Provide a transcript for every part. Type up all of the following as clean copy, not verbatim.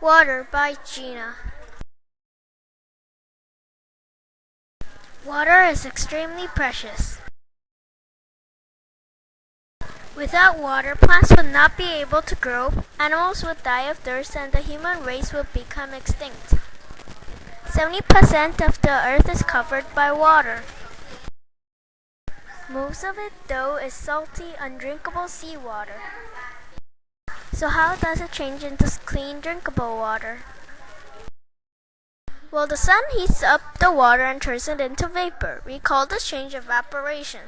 Water by Jina. Water is extremely precious. Without water, plants would not be able to grow, animals would die of thirst, and the human race would become extinct. 70% of the earth is covered by water. Most of it, though, is salty, undrinkable seawater. So how does it change into clean, drinkable water? Well, the sun heats up the water and turns it into vapor. We call this change evaporation.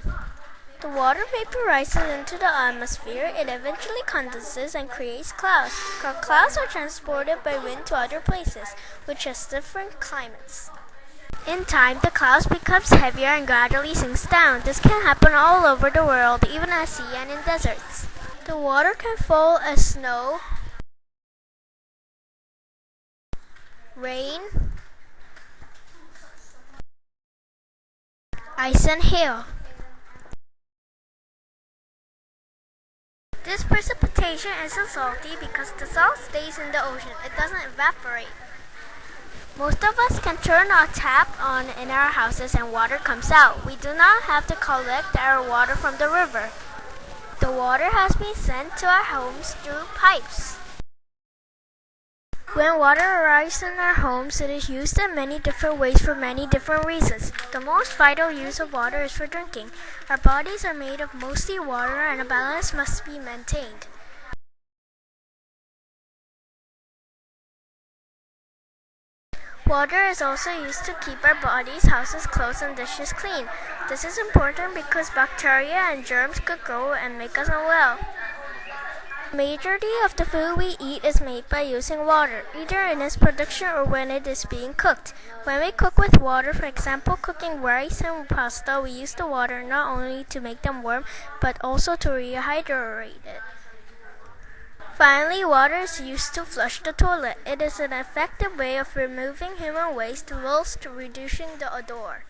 The water vaporizes into the atmosphere. It eventually condenses and creates clouds. Clouds are transported by wind to other places, which has different climates. In time, the clouds becomes heavier and gradually sinks down. This can happen all over the world, even at sea and in deserts. The water can fall as snow, rain, ice, and hail. This precipitation isn't salty because the salt stays in the ocean. It doesn't evaporate. Most of us can turn our tap on in our houses and water comes out. We do not have to collect our water from the river. The water has been sent to our homes through pipes. When water arrives in our homes, it is used in many different ways for many different reasons. The most vital use of water is for drinking. Our bodies are made of mostly water and a balance must be maintained. Water is also used to keep our bodies, houses, clothes, and dishes clean. This is important because bacteria and germs could grow and make us unwell. The majority of the food we eat is made by using water, either in its production or when it is being cooked. When we cook with water, for example, cooking rice and pasta, we use the water not only to make them warm, but also to rehydrate it. Finally, water is used to flush the toilet. It is an effective way of removing human waste whilst reducing the odor.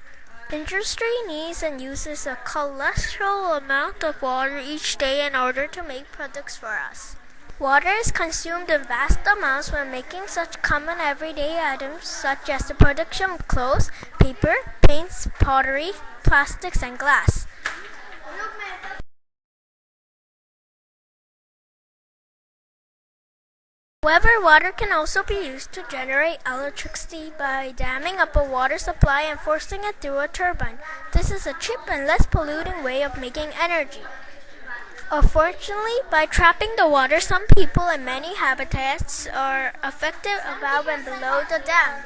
Industry needs and uses a colossal amount of water each day in order to make products for us. Water is consumed in vast amounts when making such common everyday items such as the production of clothes, paper, paints, pottery, plastics, and glass. However, water can also be used to generate electricity by damming up a water supply and forcing it through a turbine. This is a cheap and less polluting way of making energy. Unfortunately, by trapping the water, some people in many habitats are affected above and below the dam.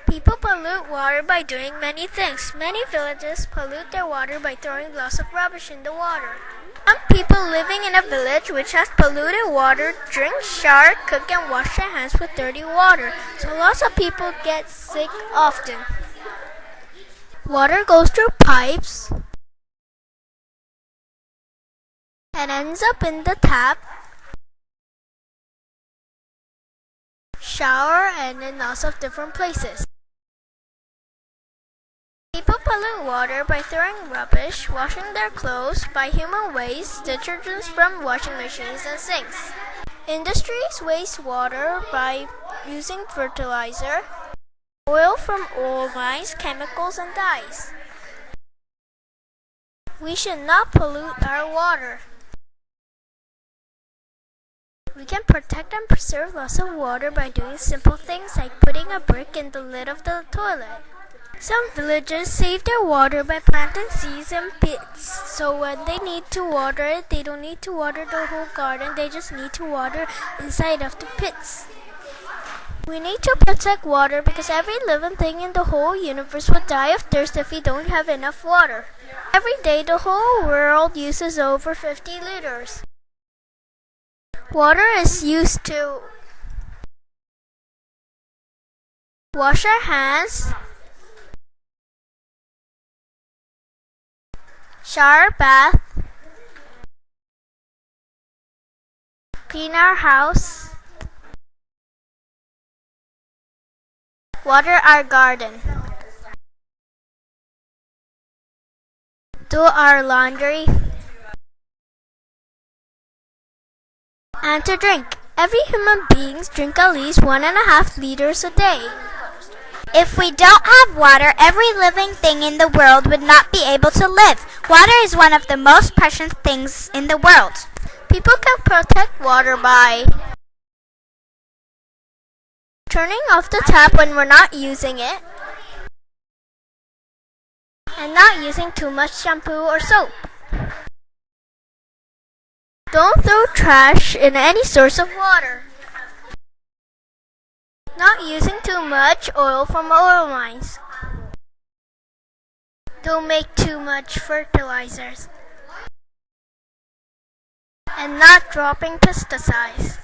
People pollute water by doing many things. Many villages pollute their water by throwing lots of rubbish in the water. Some people living in a village which has polluted water drink, shower, cook, and wash their hands with dirty water, so lots of people get sick often. Water goes through pipes and ends up in the tap, shower, and in lots of different places. People pollute water by throwing rubbish, washing their clothes, by human waste, detergents from washing machines and sinks. Industries waste water by using fertilizer, oil from oil mines, chemicals, and dyes. We should not pollute our water. We can protect and preserve lots of water by doing simple things like putting a brick in the lid of the toilet. Some villages save their water by planting seeds in pits, so when they need to water it, they don't need to water the whole garden, they just need to water inside of the pits. We need to protect water because every living thing in the whole universe will die of thirst if we don't have enough water. Every day, the whole world uses over 50 liters. Water is used to wash our hands, shower, bath, clean our house, water our garden, do our laundry, and to drink. Every human being drinks at least 1.5 liters a day. If we don't have water, every living thing in the world would not be able to live. Water is one of the most precious things in the world. People can protect water by turning off the tap when we're not using it, and not using too much shampoo or soap. Don't throw trash in any source of water. Not using too much oil from oil mines. Don't make too much fertilizers. And not dropping pesticides.